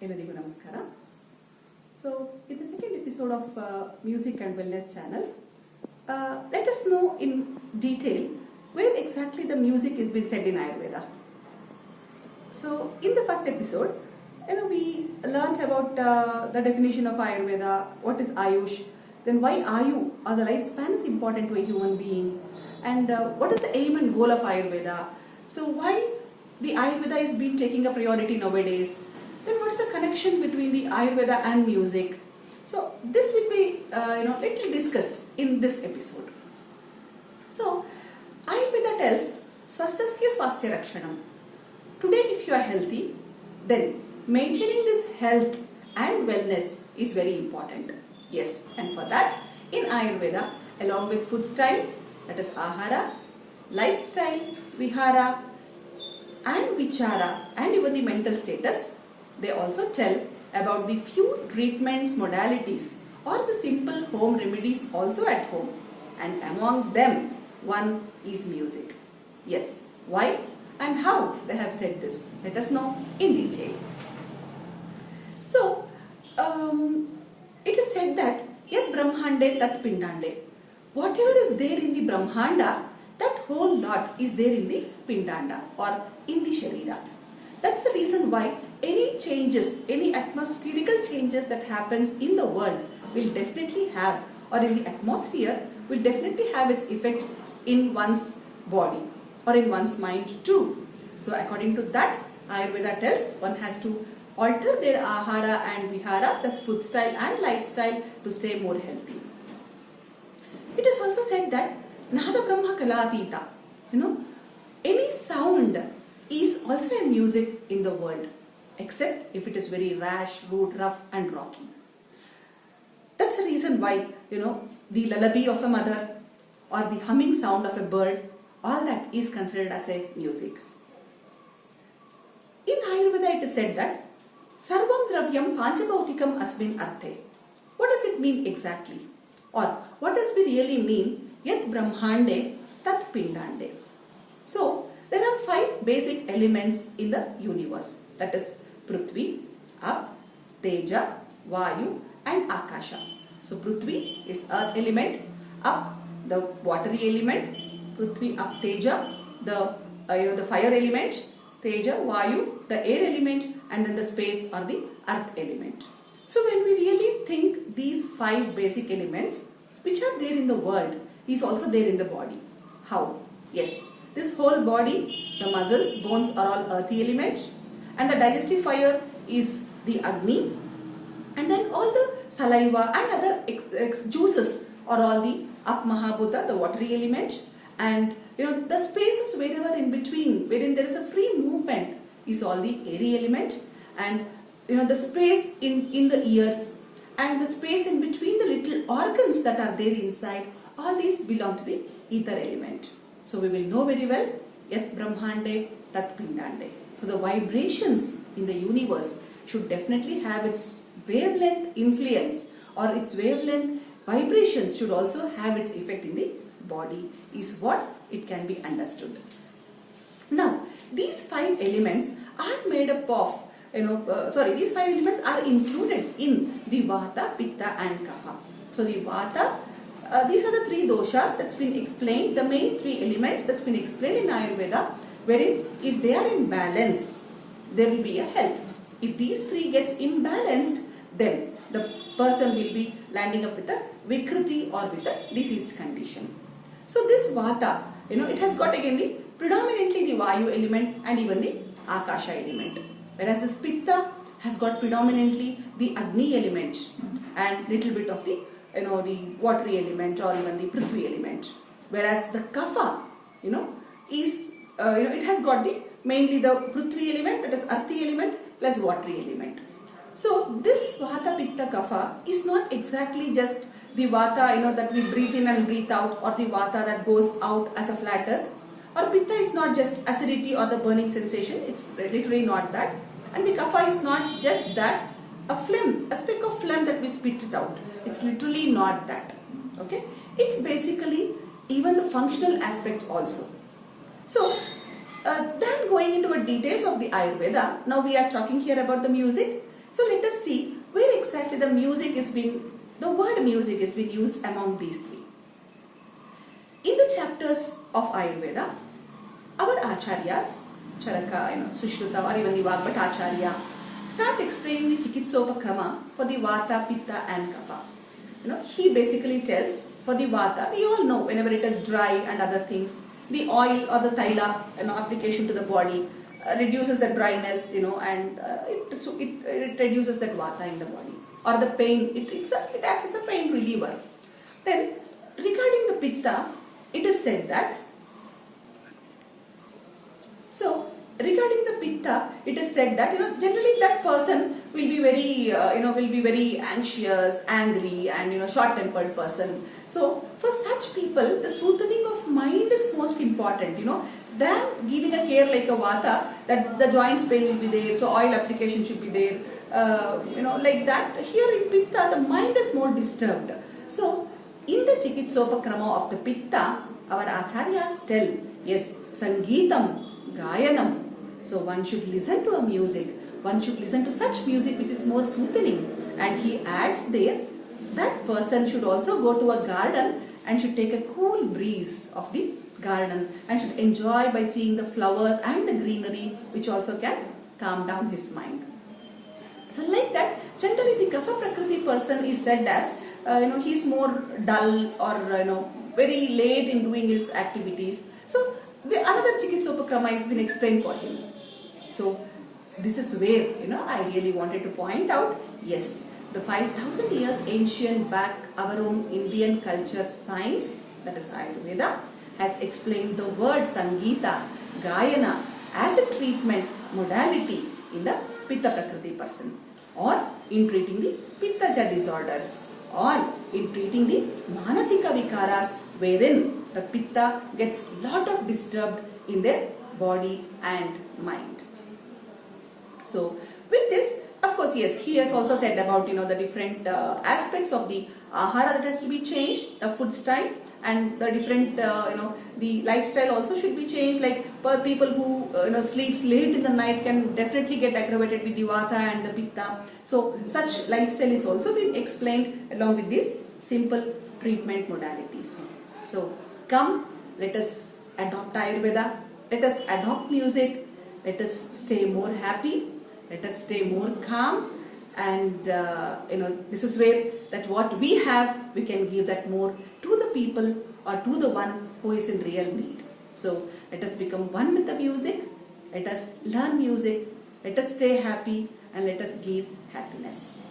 Eladigu Namaskara. So, in the second episode of Music and Wellness channel, let us know in detail where exactly the music is being said in Ayurveda. So, in the first episode, we learnt about the definition of Ayurveda, what is Ayush, then why Ayu or the lifespan is important to a human being, and what is the aim and goal of Ayurveda. So, why the Ayurveda is being taking a priority nowadays. Then what is the connection between the Ayurveda and music? So this will be little discussed in this episode. So Ayurveda tells Swasthasya Swasthya Rakshanam. Today if you are healthy, then maintaining this health and wellness is very important. Yes, and for that in Ayurveda, along with food style, that is Ahara, lifestyle, Vihara and Vichara, and even the mental status, they also tell about the few treatments, modalities or the simple home remedies also at home, and among them one is music. Yes, why and how they have said this? Let us know in detail. So, it is said that Yat Brahmande Tat Pindande. Whatever is there in the Brahmanda, that whole lot is there in the Pindanda or in the Sharira. That's the reason why any changes, any atmospherical changes that happens in the world will definitely have, or in the atmosphere, will definitely have its effect in one's body or in one's mind too. So according to that, Ayurveda tells one has to alter their ahara and vihara, that's food style and lifestyle, to stay more healthy. It is also said that Nada Brahma Kalatita, any sound is also a music in the world, except if it is very rash, rude, rough and rocky. That's the reason why, the lullaby of a mother or the humming sound of a bird, all that is considered as a music. In Ayurveda it is said that Sarvam Dravyam Panchabhautikam Asmin Arthe. What does it mean exactly? Or what does it really mean Yat Brahmande Tat Pindande? So, there are 5 basic elements in the universe, that is Prithvi, Ap, Teja, Vayu and Akasha. So Prithvi is earth element, Ap the watery element, Prithvi, Ap, Teja the fire element, Teja, Vayu the air element, and then the space or the earth element. So when we really think these 5 basic elements which are there in the world is also there in the body. How? Yes. This whole body, the muscles, bones are all earthy elements, and the digestive fire is the Agni, and then all the saliva and other juices are all the Ap Mahabhuta, the watery element, and the spaces wherever in between, wherein there is a free movement, is all the airy element, and the space in the ears and the space in between the little organs that are there inside, all these belong to the ether element. So we will know very well, Yat Brahmande Tat Pindande. So the vibrations in the universe should definitely have its wavelength influence, or its wavelength vibrations should also have its effect in the body, is what it can be understood. Now, these 5 elements are made up of, these 5 elements are included in the Vata, Pitta and Kapha. So the Vata, these are the 3 doshas that's been explained, the main 3 elements that's been explained in Ayurveda, wherein if they are in balance, there will be a health. If these 3 gets imbalanced, then the person will be landing up with a Vikriti or with a diseased condition. So this Vata, it has got again predominantly the Vayu element and even the Akasha element. Whereas this Pitta has got predominantly the Agni element and little bit of the the watery element or even the Prithvi element. Whereas the Kapha, is, it has got mainly the Prithvi element, that is earthy element plus watery element. So this Vata, Pitta, Kapha is not exactly just the Vata, that we breathe in and breathe out, or the Vata that goes out as a flatus, or Pitta is not just acidity or the burning sensation, it's literally not that. And the Kapha is not just that, a phlegm, a speck of phlegm that we spit it out. It's literally not that. Okay? It's basically even the functional aspects also. So, then going into the details of the Ayurveda, now we are talking here about the music. So let us see where exactly the word music is being used among these three. In the chapters of Ayurveda, our acharyas, Charaka, Sushruta, or even the Vagbhat Acharya, start explaining the Chikitsopakrama for the Vata, Pitta and Kapha. He basically tells for the Vata, we all know whenever it is dry and other things, the oil or the Taila application to the body reduces the dryness, and it reduces that Vata in the body. Or the pain, it acts as a pain reliever. Then regarding the Pitta, it is said that, generally that person will be very anxious, angry, and short-tempered person. So for such people, the soothing of mind is most important, than giving a care like a Vata, that the joints pain will be there, so oil application should be there, like that. Here in Pitta, the mind is more disturbed. So in the Chikitsopakrama of the Pitta, our acharyas tell, yes, Sangeetam, Gayanam. So one should listen to a music, one should listen to such music which is more soothing. And he adds there, that person should also go to a garden and should take a cool breeze of the garden and should enjoy by seeing the flowers and the greenery, which also can calm down his mind. So like that, generally the Kapha Prakriti person is said as, he's more dull or, very late in doing his activities. So the another Chikitsopakrama has been explained for him. So this is where, I really wanted to point out, yes, the 5,000 years ancient back, our own Indian culture science, that is Ayurveda, has explained the word Sangeeta, Gayana as a treatment modality in the Pitta Prakriti person, or in treating the Pittaja disorders, or in treating the Manasika Vikaras, wherein the Pitta gets lot of disturbed in their body and mind. So with this, of course, yes, he has also said about the different aspects of the ahara that has to be changed, the food style, and the different the lifestyle also should be changed. Like people who sleeps late in the night can definitely get aggravated with the Vata and the Pitta. So such lifestyle is also being explained along with these simple treatment modalities. So come, let us adopt Ayurveda, let us adopt music, let us stay more happy, let us stay more calm, and this is where that what we have, we can give that more to the people or to the one who is in real need. So let us become one with the music, let us learn music, let us stay happy, and let us give happiness.